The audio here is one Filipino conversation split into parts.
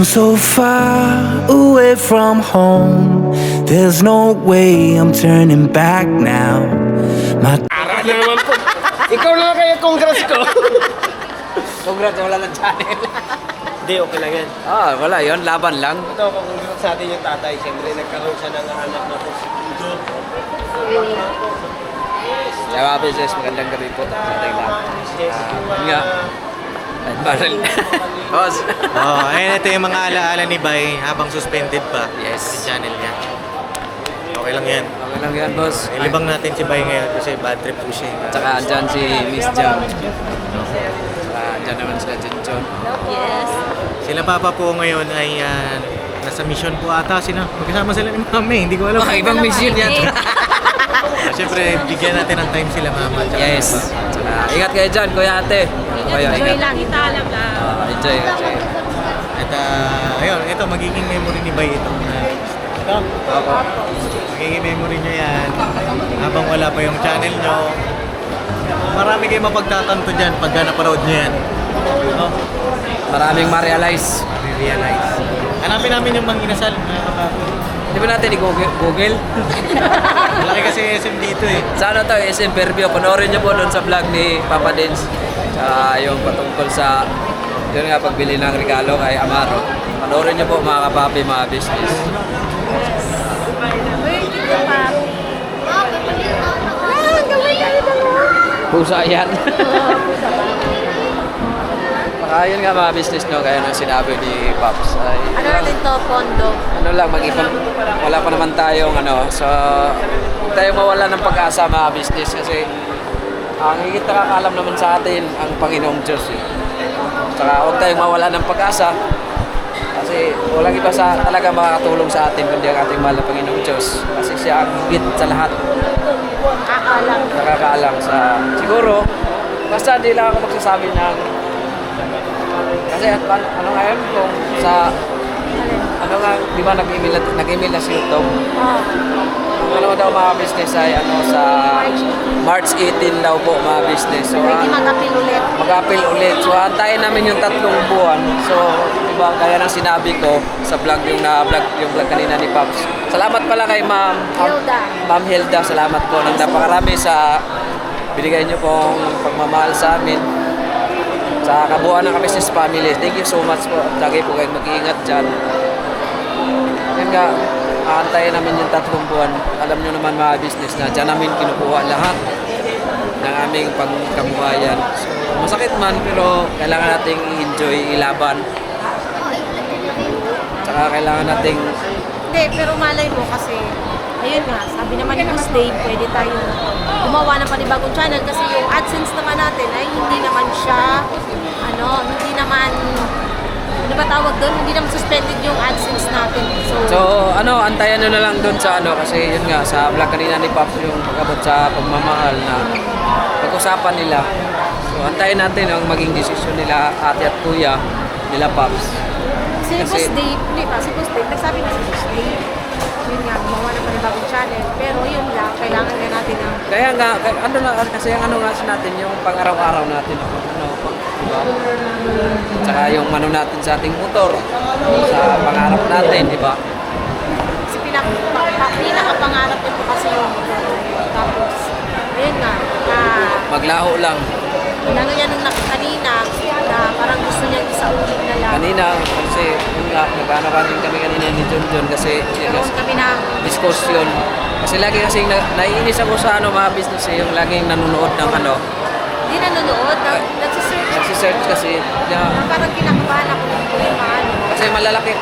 I'm so far away from home. There's no way I'm turning back now. My Ara na naman po. Ikaw na kaya congrats ko. Congrats, wala ng channel. Hindi, okay lang yan. Wala yon, laban lang. Ito, congrats sa atin yung tatay. Siyempre, nagkaroon siya ng anak na positido. Kaya business, magandang gabi po. Magandang lahat. Nga. At barrel. Boss. Ayun, ito yung mga alaala ni Bay habang suspended pa. Yes. Sa channel niya. Okay lang yan. Okay lang yan, boss. Ilibang natin si Bay ngayon kasi bad trip po siya. Tsaka andyan si Miss Jam. Tsaka andyan naman sila Junjun. Yes. Sila Papa po ngayon ay nasa mission po ata. Magkasama sila ni Mami. Hindi ko alam. Ibang mission yan. Siyempre, bigyan natin ng time sila Mama. Yes. Tsaka ingat kayo dyan, Kuya Ate. Kuya, Enjoy ingat. lang, itaalam lang. Enjoy. At ayun, ito magiging memory ni Bay ito. Ito. Opo. Magiging memory niyo yan. Habang wala pa yung channel nyo. Marami kayong mapagtatanto dyan pag napanood nyo yan. No? Maraming ma-realize. Realize. Hanapin namin yung manginasal. Di ba natin i-google? Malaki kasi SM dito eh. Sa ano to, SM Fairview. Panoorin niyo po doon sa vlog ni Papa Dins. Tsaka yung patungkol sa yun nga, pagbili ng regalo kay Amaro. Panoorin niyo po mga kapapi, mga business. Pusa yan. Baka yun nga mga business nyo, kaya nang sinabi ni Pops. Ay, Ano natin to, pondo? ano lang, mag-ipon, wala pa naman tayong ano, so huwag tayong mawala ng pag-asa mga business kasi ang higit nakakaalam naman sa atin ang Panginoong Diyos eh. Saka huwag tayong mawala ng pag-asa kasi walang iba sa talaga makakatulong sa atin kundi ang ating mahal na Panginoong Diyos kasi siya ang higit sa lahat. Akaalam. Nakakaalam sa siguro basta di lang ako magsasabi ng kasi ano ngayon kung sa ano nga di ba nag-email na si Tom ang ano daw mga business ay ano sa March 18 daw po mga business so Pwede mag-appeal ulit. mag-appeal ulit so antayin namin yung 3 buwan so diba kaya nang sinabi ko sa vlog yung vlog kanina ni Pops salamat pala kay Ma'am Hilda salamat po ng napakarami sa binigay niyo pong pagmamahal sa amin sa kabuuan ng business family. Thank you so much po. Lagi po kayong mag-iingat dyan. Yan nga, aantayin namin yung 3 buwan. Alam nyo naman mga business na dyan namin kinukuha lahat ng aming pagkabuhayan. So, masakit man pero kailangan nating i-enjoy, ilaban. Tsaka kailangan nating Hindi, pero malay mo kasi, ayun nga, sabi naman ni Boss Dave, pwede tayo gumawa ng panibagong channel kasi yung AdSense naman natin ay hindi naman siya, hindi naman, ano ba tawag doon? Hindi naman suspended yung AdSense natin. So, antayan nyo na lang doon sa kasi yun nga, sa vlog kanina ni Pops yung pag-abot sa pagmamahal na pag-usapan nila. So, antayin natin ang maging desisyon nila ate at kuya nila Pops. Si Boss Dave, hindi pa, si Boss Dave, nagsabi na si Boss Dave, yun nga, gumawa ng panibagong channel, pero yun lang, kailangan nga natin ng Kaya nga, kasi ang nga natin, yung pang-araw-araw natin, diba? Tsaka yung natin sa ating motor, sa pangarap natin, diba? kasi pinakapangarap ko po kasi yung tapos, ayun nga, Maglaho lang. Lalo niya nung kanina na parang gusto niyang isaulit na lang. Kanina, kasi yun nga, nagkanakan din kami kanina ni Junjun kasi Nagkaroon kami ng diskusyon. Kasi lagi kasing naiinis ako sa mga business yung laging nanonood ng hindi nanonood, nagsisearch. nagsisearch kasi Parang kinakabahan ako kung yung paano. kasi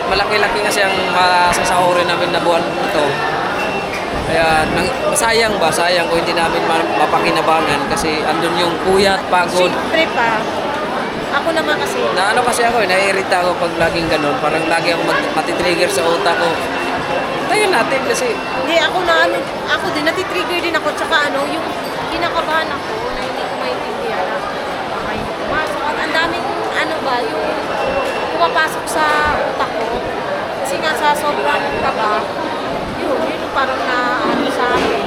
malaki-laki kasi ang masasahurin namin na buwan ito. Kaya sayang kung hindi namin mapakinabangan kasi andun yung kuya at pagod. Siyempre pa, ako naman kasi, Kasi ako, naiirita ako pag laging ganun. Parang lagi ako matitrigger sa utak ko. Tayo natin kasi hindi ako din, natitrigger din ako, tsaka yung kinakabahan ako na hindi ko maintindihan na baka hindi pumasok. At ang daming, yung pumapasok sa utak ko. Kasi nga sa sobrang kaba, yun parang sa akin.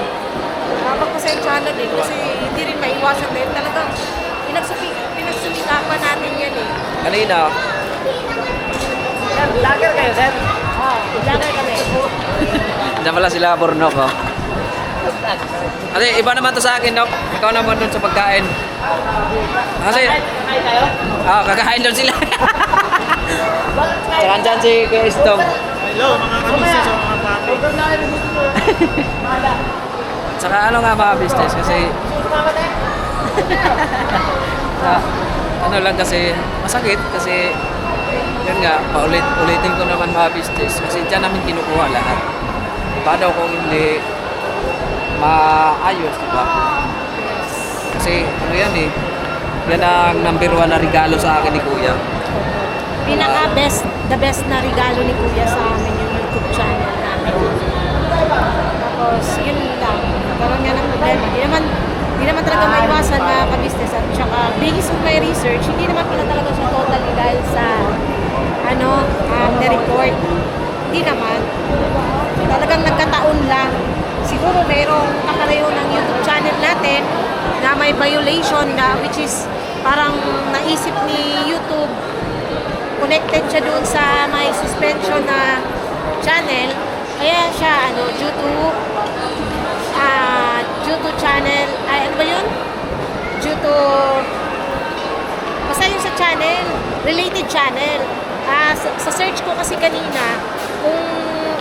Napagpasensya na din kasi hindi rin maiwasan din. Talagang pinagsumikapan natin yan eh. kanina, Lager kayo, sir? Oo, vlogger kami. Diyan pala sila Bornok, oh. Kasi iba naman to sa akin, Dok. Ikaw naman dun sa pagkain. Kasi, Kakain kayo? kakain doon sila. Tsaka andyan si Kuya Istong. Hello, mga kabisa sa mga papi. Tsaka ano nga mga business kasi ano lang kasi masakit kasi yun nga, ulitin ko naman mga business kasi dyan namin kinukuha lahat. Paano kung hindi maayos, diba? Kasi ano yan eh, yan ang number 1 na regalo sa akin ni Kuya. The best na regalo ni Kuya sa amin yung YouTube channel namin. Tapos, yun lang. Nagkaroon nga ng problema. Di naman talaga maiwasan mga ka-business. At saka, based on my research, hindi naman pala talaga siya totally dahil sa na-report. Hindi naman. Talagang nagkataon lang. Siguro mayroong nakareho ng YouTube channel natin na may violation na which is parang naisip ni YouTube connected siya doon sa may suspension na channel. Kaya siya, due to channel, ano ba yun? Due to, basta yun sa channel, related channel. Sa search ko kasi kanina, kung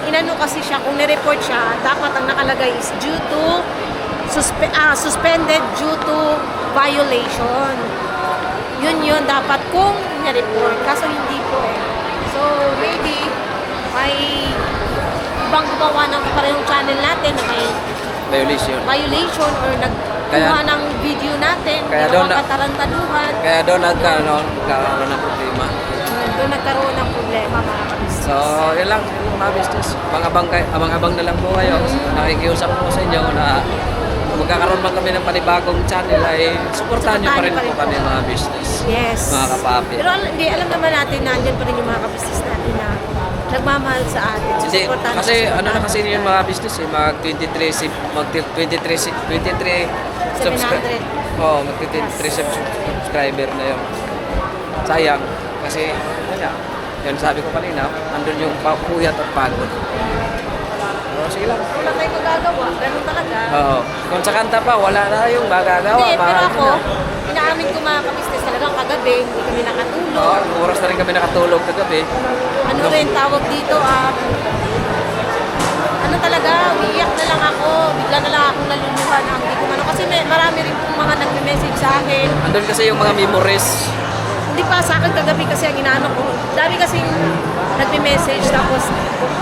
inano kasi siya, kung nireport siya, dapat ang nakalagay is due to, suspended due to violation. Yun dapat kung na-report. Kaso hindi po eh. So, maybe may ibang gumawa ng parehong channel natin na may violation or nagkuha ng video natin, Kaya pero doon na- katarantaduhan. Kaya doon nagkaroon ng problema. Doon nagkaroon ng problema mga kabisnes. So, yun lang mga business. Abang-abang na lang po kayo. Nakikiusap po sa inyo na magkakaroon man kami ng panibagong channel ay supportahan nyo pa rin po kami mga business. Yes. Mga kapapi. Pero alam naman natin na andyan pa rin yung mga kabisnes natin na nagmamahal sa atin. Kasi, Supportahan kasi sa ano na kasi yung mga business eh, mag 23 700. mag 23 subscriber na yun. Sayang kasi yan sabi ko kanina, andun yung puyat at pagod. So, sige lang. Wala tayong magagawa. Ganun talaga. Oo. Kung sa kanta pa, wala na yung magagawa. Hindi, pero Mahal ako, na. inaamin ko mga kabisnes talagang kagabi, hindi kami nakatulog. Oo, oras na rin kami nakatulog kagabi. Ano rin tawag dito, ano talaga, umiiyak na lang ako, bigla na lang akong naluluha na hindi ko ano. Kasi marami rin pong mga nagme-message sa akin. Andun kasi yung mga memories. Hindi pa sa akin kagabi kasi ang inaano ko. Dami kasing nagme-message tapos,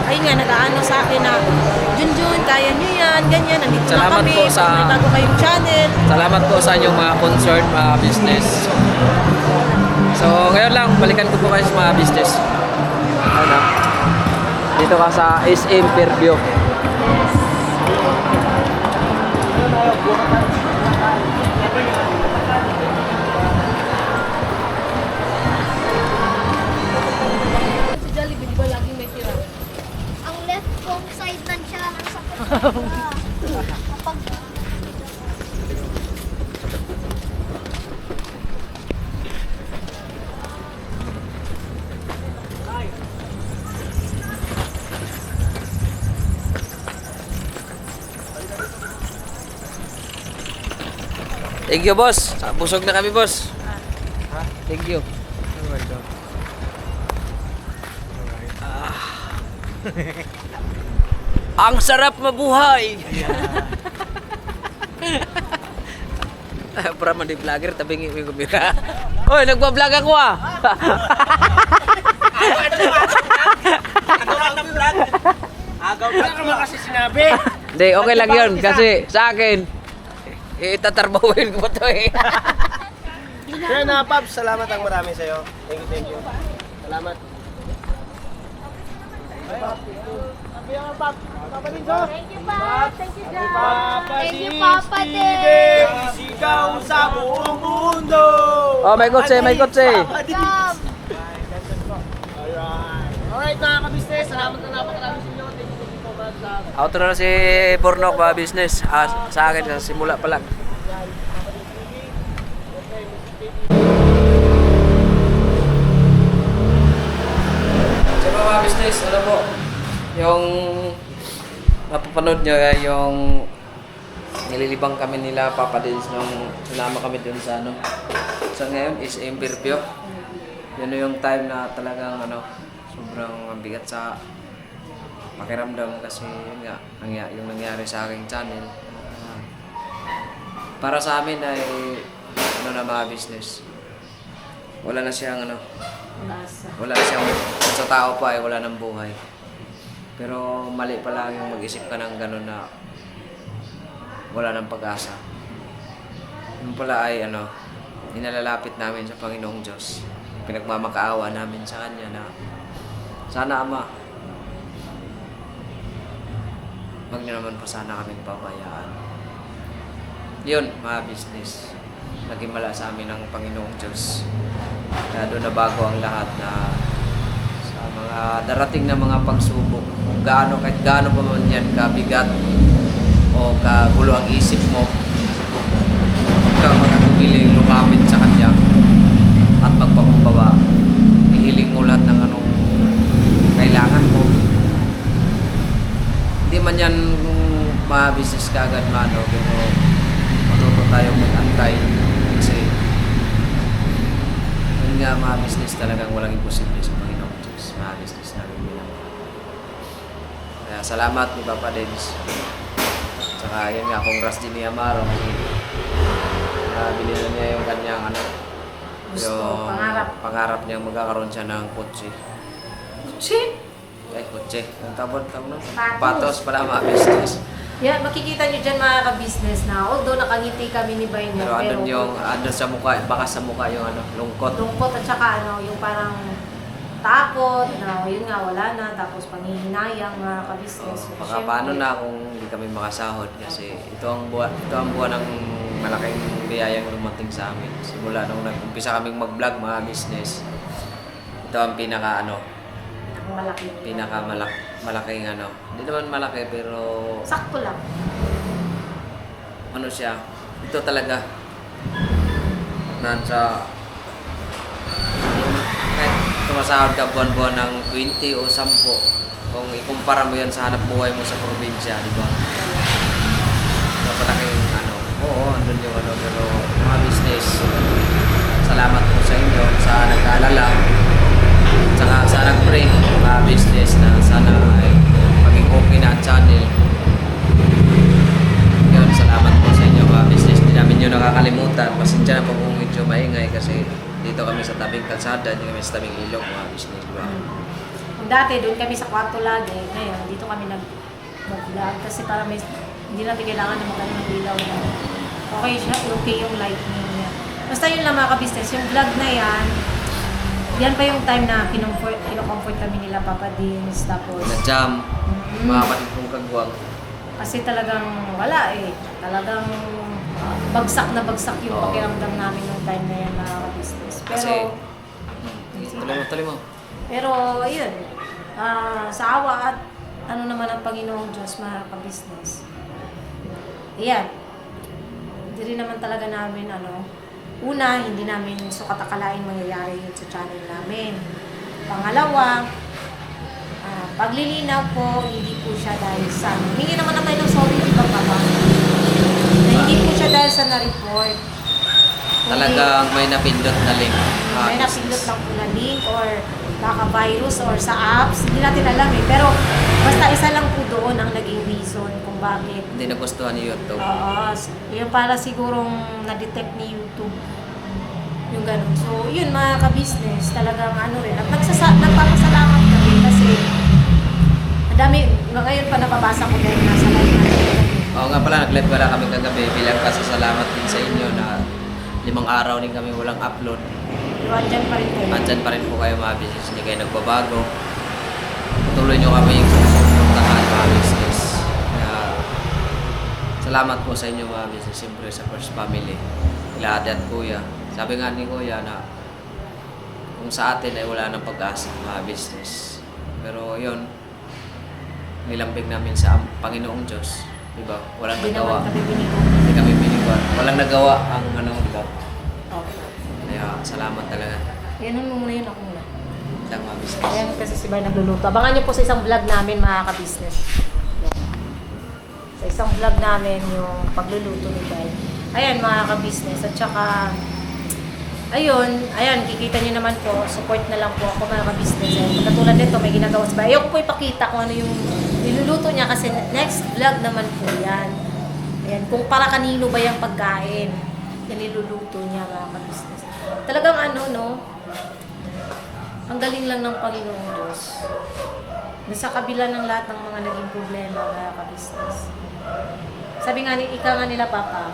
ayun nga, nag-aano sa akin na, Junjun, kaya nyo yan, ganyan, nandito na Salamat kami, po sa- may bago kayong channel. Salamat po sa inyong mga concern, mga business. So, ngayon lang, balikan ko po kayo sa mga business. Ano? Dito ka sa SM Fairview. Si Jollibee, di ba laging may tira? Ang left kong side lang siya ng sakit. Kapag Thank you, boss. Busog na kami, boss. Thank you. Ang sarap mabuhay. Para man di vlogger, tabingi ko kumira. Hoy, nagba-vlog ako ah. Agaw na naman kasi sinabi. Hindi, okay lang yun. Kasi sa akin, itatarbawin ko to eh. Kaya na, Pops, salamat ang marami sa'yo. Thank you. Salamat. thank you pa. Thank you guys. Papa Thank you Papa din. Sigaw sa buong mundo! Oh, may kotse, may kotse. Come. Alright mga kabisnes, salamat na napakarami sa inyo. Thank you so much sa Auto na si Bornok ba business. Sa akin, sa simula pa lang. So mga business, ano po, yung mapapanood nyo yung nililibang kami nila Papa Dins nung sinama kami dun sa ano. So ngayon is interview. Yun yung time na talagang ano, sobrang bigat sa pakiramdam kasi yun nga, yung nangyari sa aking channel. Para sa amin ay ano na mga business. Wala na siyang ano, wala na siyang sa tao pa ay wala ng buhay. Pero mali pa lang yung mag-isip ka ng gano'n na wala ng pag-asa. Yung pala ay ano, inalalapit namin sa Panginoong Diyos. Pinagmamakaawa namin sa Kanya na sana Ama, wag niyo naman pa sana kaming pabayaan. Yun, mga business. Naging mala sa amin ng Panginoong Diyos. Kaya doon na bago ang lahat na sa mga darating na mga pagsubok, kung gaano, kahit gaano pa man yan kabigat o kagulo ang isip mo, huwag kang magkatubiling lumapit sa Kanya at magpakumbaba. Ihiling mo lahat ng anong kailangan mo. Hindi man yan mga business kagad mano, pero matuto tayong mag-antay kasi yun nga mga business talagang walang imposible sa Panginoong Diyos. Mga business namin bilang. Kaya salamat ni Papa Dens. Tsaka yun nga, congrats din ni Amaro kasi binila niya yung kanyang ano, Gusto, pangarap niyang magkakaroon siya ng kotse. Kutsi? Ay, kotse. Ang tabot no? Sapatos. Patos pala mga business. Yan, makikita nyo dyan mga ka-business na although nakangiti kami ni Bainyo, Pero andun sa mukha, baka sa mukha yung ano, lungkot. lungkot at saka ano, yung parang takot na yun nga wala na, tapos panghihinayang mga ka-business. Baka paano na kung hindi kami makasahod kasi ito ang buwan ng malaking biyayang dumating sa amin. Simula nung nag-umpisa kaming mag-vlog mga business. Ito ang malaking ano. Hindi naman malaki pero Sakto lang. ano siya. Ito talaga nasa kahit tumasahod ka buwan-buwan ng 20 o 10 kung ikumpara mo yan sa hanap buhay mo sa probinsya, di ba? Napalaking ano, oo, andun yung ano, pero mga business, salamat po sa inyo sa nag-aalala, saka sa nag-pray, mga business na sana ay maging okay na ang channel. Yun, salamat po sa inyo mga business, hindi namin yun nakakalimutan. Pasensya na po kung medyo maingay kasi dito kami sa tabing kalsada, hindi kami sa tabing ilog mga business. Diba? Kung dati doon kami sa kwarto lagi, ngayon dito kami nag-vlog kasi para hindi natin kailangan na magano ng ilaw na okay siya, okay yung lighting niya. Basta yun lang mga ka-business, yung vlog na yan pa yung time na kino-comfort kami nila Papa Dins, tapos Na-jam, mga kapatid kong kagwang. kasi talagang wala talagang bagsak na bagsak yung Oo. pakiramdam namin nung time na yan mga ka-business. Kasi, Pero tuloy mo. Pero, ayun, sa awa at ano naman ang Panginoong Diyos, mga ka-business. Ayan. Hindi rin naman talaga namin, una, hindi namin sukat akalain mangyayari yun sa channel namin. Pangalawa, paglilinaw po, hindi po siya dahil sa, hingi naman na tayo ng sorry, di ba, Papa? Na hindi po siya dahil sa na-report. Talagang may napindot na link. May napindot lang po na link or naka-virus or sa apps, hindi natin alam Pero basta isa lang po doon ang naging reason kung bakit. Hindi nagustuhan ni YouTube. Oo, yun para sigurong na-detect ni YouTube. Yung ganun. So, yun mga ka-business, talagang rin. At nagpapasalamat kami kasi madami, ngayon pa napabasa ko dahil nasa live natin. Oo nga pala, nag-live pala kami kagabi bilang pasasalamat din sa inyo na 5 araw din kami walang upload. Pero andyan pa rin kayo. Andyan pa rin po kayo mga business, hindi kayo nagbabago. Patuloy nyo kami yung susuntahan mga business. Kaya, salamat po sa inyo mga business, siyempre sa First Family. Kila ate at kuya. Sabi nga ni kuya na kung sa atin ay wala nang pag-asa mga business. Pero yun, nilambing namin sa Panginoong Diyos. Diba? Walang Hindi nagawa. naman kami binigyan. Hindi kami binigyan. Walang nagawa ang diba? Okay. Kaya salamat talaga. Yan muna yun ako muna. lang mga business. Ayan kasi si Bay nagluluto. Abangan niyo po sa isang vlog namin mga ka-business. Yan. Sa isang vlog namin yung pagluluto ni Bay. Ayan mga ka-business. At saka, ayan, kikita niyo naman po, support na lang po ako mga ka-business. Ayan, katulad nito, may ginagawa si Bay. Ayoko po ipakita kung ano yung niluluto niya kasi next vlog naman po yan. Ayan, kung para kanino ba yung pagkain na niluluto niya mga ka-business. Talagang ang galing lang ng Panginoong Diyos. Na sa kabila ng lahat ng mga naging problema mga ka-business. Sabi nga nila Papa,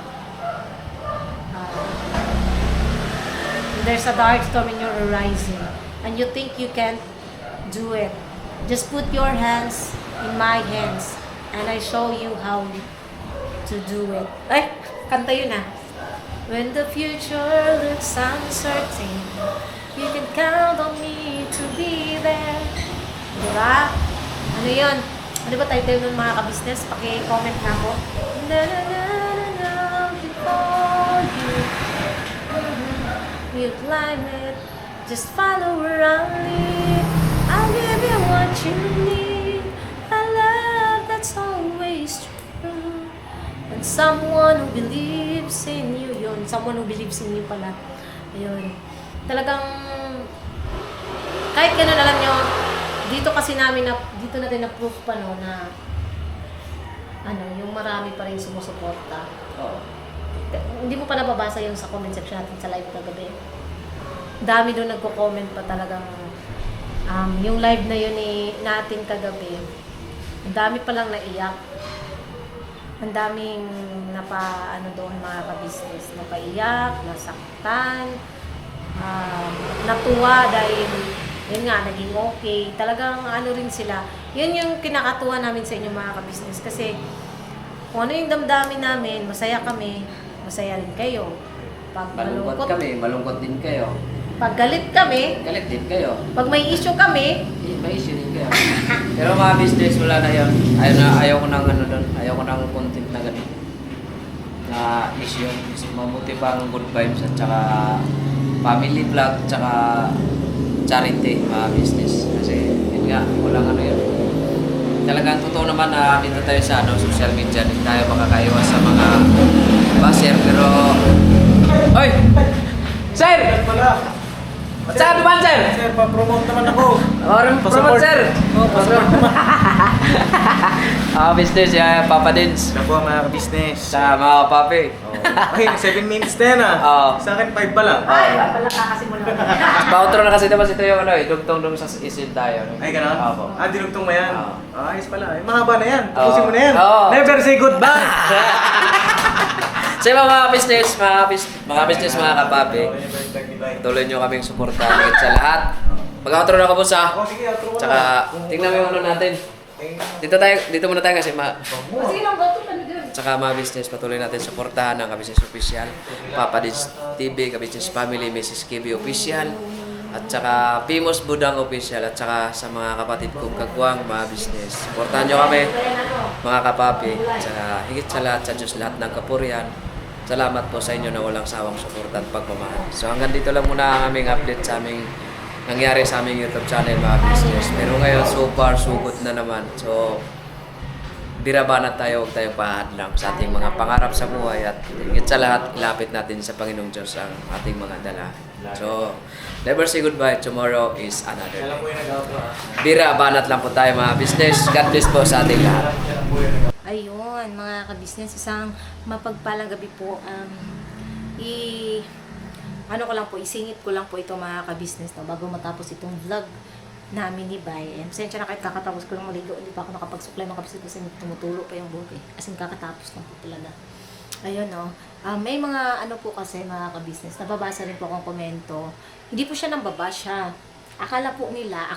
there's a dark storm in your horizon and you think you can't do it. Just put your hands in my hands and I show you how to do it. Ay, kanta yun ah. When the future looks uncertain, you can count on me to be there. Diba? Ano yun? Ano ba title nun mga ka-business? Paki-comment na ako. Na na na na na before you. You climb it. Just follow where I lead. I'll give you what you need. A love that's always true. And someone who believes in you. Yun, someone who believes in you pala. Ayun. Talagang, kahit ganun, alam nyo, dito natin na-proof pa no, na yung marami pa rin sumusuporta. Oo. Hindi mo pa nababasa yung sa comment section natin sa live kagabi. Dami doon nagko-comment pa talagang yung live na yun natin kagabi. Ang dami pa lang naiyak. Ang daming doon mga ka-business. Napaiyak, nasaktan, natuwa dahil yun nga, naging okay. Talagang rin sila. Yun yung kinakatuwa namin sa inyo mga ka-business. Kasi kung ano yung damdamin namin, masaya kami, masaya rin kayo. Pag Malungkot kami, malungkot din kayo. Pag galit kami, Galit din kayo. pag may issue kami, May issue din kayo. Pero mga business, wala na yun. Ayaw ko ng doon. Ayaw ko ng content na ganun. Na issue. Mabuti pa ang good vibes at saka family vlog at saka charity mga business. Kasi yun nga, walang yun. Talagang totoo naman na dito tayo sa social media. Hindi tayo makakaiwas sa mga basher. Pero... Oy! Sir! What's up, man, sir? Sir, pa-promote naman ako. Promote, sir! Pa-support naman. Business, Papa Dins. Ito po mga ka-business. Sa mga papi. Ay, 7 minutes na yan Oo. Sa akin 5 pa lang. ay, pala kakasimula. Pa-outro na kasi diba ito yung dugtong sa isin tayo. Ay, gano'n? Opo. Dinugtong mo yan? Oo. Ayos pala. Ay, mahaba na yan. Tapusin mo na yan. Oo. Never say goodbye. Sa mga business, mga kapapi, tuloy nyo kaming suportahan hanggang sa lahat. Mag-outro na ka, boss, ha? Oh, sige, outro mo na. Tsaka, tingnan mo yung natin. Dito muna tayo kasi Sige lang, go to doon. Tsaka mga business, patuloy natin suportahan ang Ka-Business Official, Papa Diz TV, Ka-Business Family, Mrs. KB Official, at saka Pimos Budang Official, at saka sa mga kapatid kong kagwang, mga business. Suportahan nyo kami, mga kapapi, at saka higit sa lahat, sa Diyos lahat ng kapurihan. Salamat po sa inyo na walang sawang suporta at pagmamahal. So hanggang dito lang muna ang aming update sa aming nangyari sa aming YouTube channel, mga business. Pero ngayon, so far, so good na naman. So, birabanat tayo, huwag tayong pahadlang sa ating mga pangarap sa buhay at higit sa lahat, ilapit natin sa Panginoong Diyos ang ating mga dala. So, never say goodbye. Tomorrow is another Alam day. ko yung nag-outro. Birabanat lang po tayo, mga business. God bless po sa ating lahat. Ayun, mga ka-business, isang mapagpalang gabi po. Isingit ko lang po ito mga ka-business no, bago matapos itong vlog namin ni Bay. Pasensya na kahit kakatapos ko lang maligo, hindi pa ako nakapag-supply mga ka-business kasi tumutulo pa yung buhok eh. As in, kakatapos lang po talaga. Ayun no, may mga po kasi mga ka-business, nababasa rin po akong komento. Hindi po siya nambabasya. Akala po nila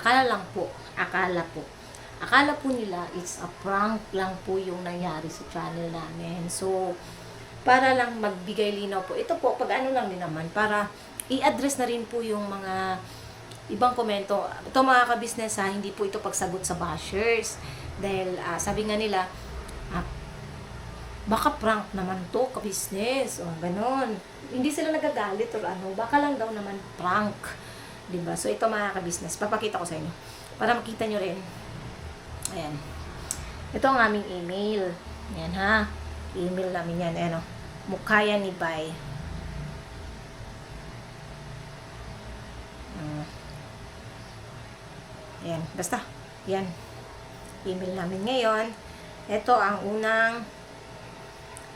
it's a prank lang po yung nangyari sa channel namin. So, para lang magbigay linaw po. Ito po, pag lang din naman, para i-address na rin po yung mga ibang komento. Ito mga ka-business hindi po ito pagsagot sa bashers. Dahil sabi nga nila, baka prank naman to ka-business. O, ganon. Hindi sila nagagalit or baka lang daw naman prank. Diba? So, ito mga ka-business. Papakita ko sa inyo. Para makita nyo rin. Ayan. Ito ang aming email. Ayan ha. Email namin yan. Ayan o. Mukaya ni Bay. Ayan. Basta. Ayan. Email namin ngayon. Ito ang unang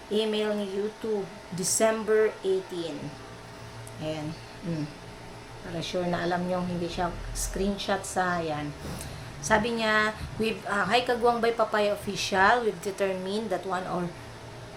email ni YouTube. December 18. Ayan. Para sure na alam nyo, hindi siya screenshot sa yan. Sabi niya, Hi Kagwang by Papaya Official, we've determined that one or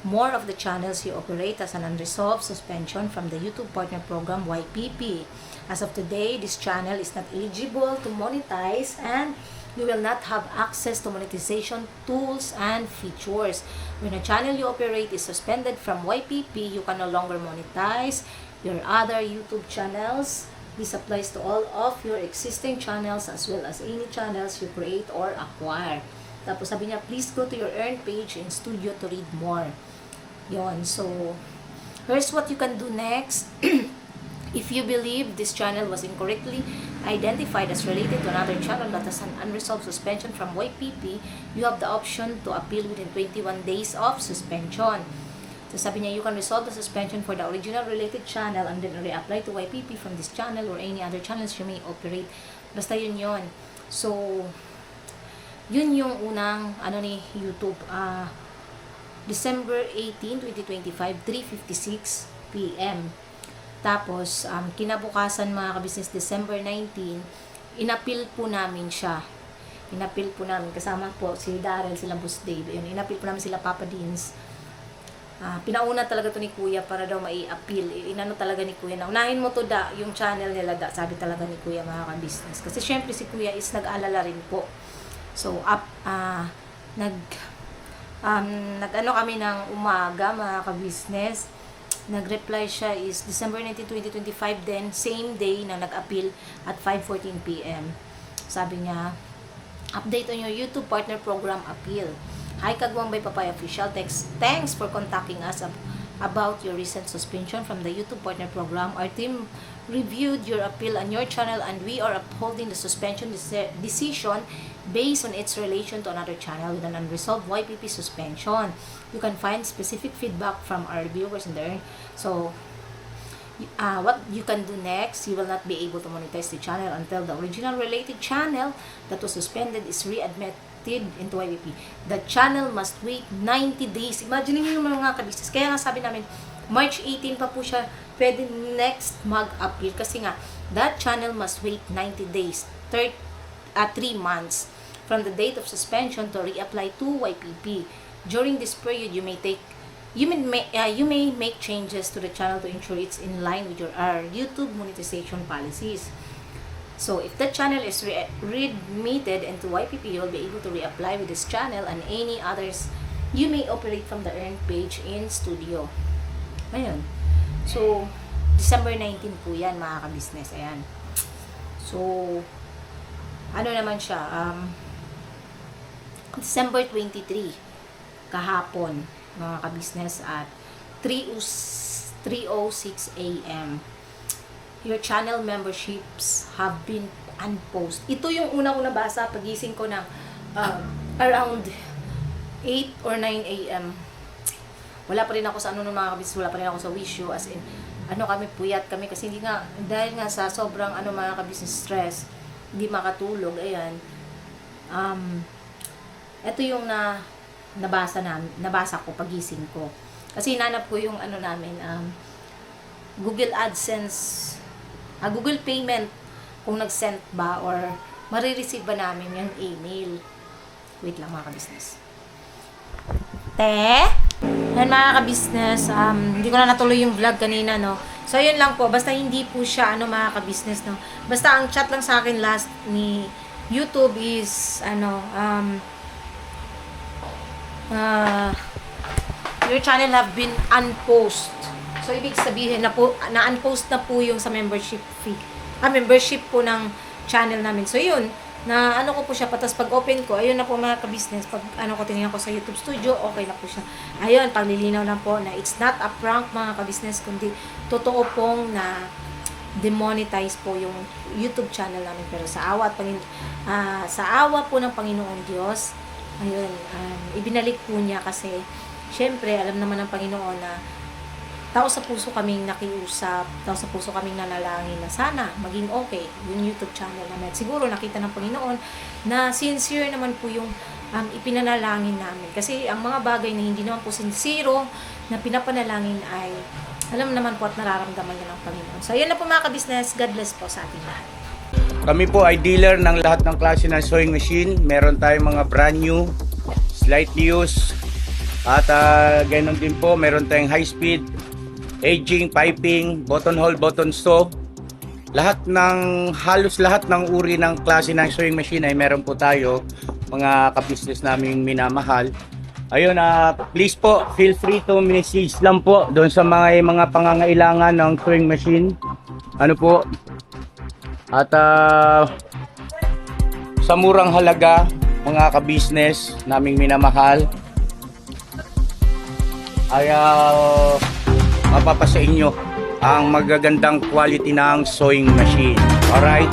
more of the channels you operate as an unresolved suspension from the YouTube Partner Program YPP. As of today, this channel is not eligible to monetize and you will not have access to monetization tools and features. When a channel you operate is suspended from YPP, you can no longer monetize your other YouTube channels. This applies to all of your existing channels as well as any channels you create or acquire. Tapos sabi niya, please go to your earn page in Studio to read more. Yon. So, here's what you can do next. If you believe this channel was incorrectly identified as related to another channel that has an unresolved suspension from YPP, you have the option to appeal within 21 days of suspension. So sabi niya, you can resolve the suspension for the original related channel and then reapply to YPP from this channel or any other channels you may operate. Basta yun yun. So, yun yung unang ni YouTube. December 18, 2025, 3:56 p.m. Tapos, kinabukasan mga ka-business, December 19, inappeal po namin siya. Inappeal po namin. Kasama po si Daryl, sila Boss Dave. Yun, inappeal po namin sila Papa Deans. Pinauna talaga to ni Kuya para daw mai-appeal. Inano talaga ni Kuya na unahin mo to yung channel nila sabi talaga ni Kuya mga ka-business. Kasi syempre si Kuya is nag-alala rin po. So nag-ano kami ng umaga mga ka-business. Nag-reply siya is December 19, 2025 then same day na nag-appeal at 5:14 p.m. Sabi niya, update on your YouTube Partner Program appeal. Hi Kagwang by Papaya Official. Thanks for contacting us about your recent suspension from the YouTube Partner Program. Our team reviewed your appeal on your channel and we are upholding the suspension decision based on its relation to another channel with an unresolved YPP suspension. You can find specific feedback from our viewers in there. So, what you can do next, you will not be able to monetize the channel until the original related channel that was suspended is readmitted into YPP. The channel must wait 90 days. Imagine niyo yung mga ka-business. Kaya nga sabi namin, March 18 pa po siya pwede next mag-appeal. Kasi nga, that channel must wait 90 days. 3 months from the date of suspension to reapply to YPP. During this period, you may make changes to the channel to ensure it's in line with your YouTube monetization policies. So, if the channel is readmitted into YPP, you will be able to reapply with this channel and any others you may operate from the earn page in Studio. Ayun. So, December 19 po yan, mga ka-business. Ayan. So, ano naman siya? December 23, kahapon, mga ka-business, at 3:06 a.m. Your channel memberships have been unposted. Ito yung una ko nabasa pagising ko ng around 8 or 9 a.m. Wala pa rin ako sa mga kabis, wala pa rin ako sa Wisho, as in, kami, puyat kami kasi hindi nga, dahil nga sa sobrang mga kabis stress, hindi makatulog, ayan. Ito yung nabasa ko pagising ko. Kasi hinanap ko yung namin, Google AdSense, Google Payment, kung nag-send ba or marireceive ba namin yung email. Wait lang mga ka-business. Yan mga ka-business, hindi ko na natuloy yung vlog kanina, no. So yun lang po, basta hindi po siya mga ka-business, no. Basta ang chat lang sa akin last ni YouTube is your channel have been unposted. So, ibig sabihin na-unpost na po yung sa membership fee. Membership po ng channel namin. So, yun, ko po siya. Patas pag open ko, ayun na po mga ka-business. Pag tinignan ko sa YouTube Studio, okay na po siya. Ayun, paglilinaw lang po na it's not a prank mga ka-business, kundi totoo pong na demonetize po yung YouTube channel namin. Pero sa awa po ng Panginoong Diyos, ayun, ibinalik po niya kasi syempre alam naman ng Panginoon na tao sa puso kaming nakiusap, tao sa puso kaming nanalangin na sana maging okay yung YouTube channel namin. Siguro nakita ng Panginoon na sincere naman po yung ipinanalangin namin. Kasi ang mga bagay na hindi naman po sincero na pinapanalangin ay alam naman po at nararamdaman niya ng Panginoon. So, ayan na po mga ka-business. God bless po sa ating lahat. Kami po ay dealer ng lahat ng klase ng sewing machine. Meron tayong mga brand new, slightly used, at ganoon din po, meron tayong high speed, aging, piping, button hole, button sew. Halos lahat ng uri ng klase ng sewing machine ay meron po tayo, mga ka-business naming minamahal. Ayun, please po, feel free to message lang po doon sa mga pangangailangan ng sewing machine. Ano po? At sa murang halaga, mga ka-business naming minamahal, ay mapapasa inyo ang magagandang quality ng sewing machine. Alright?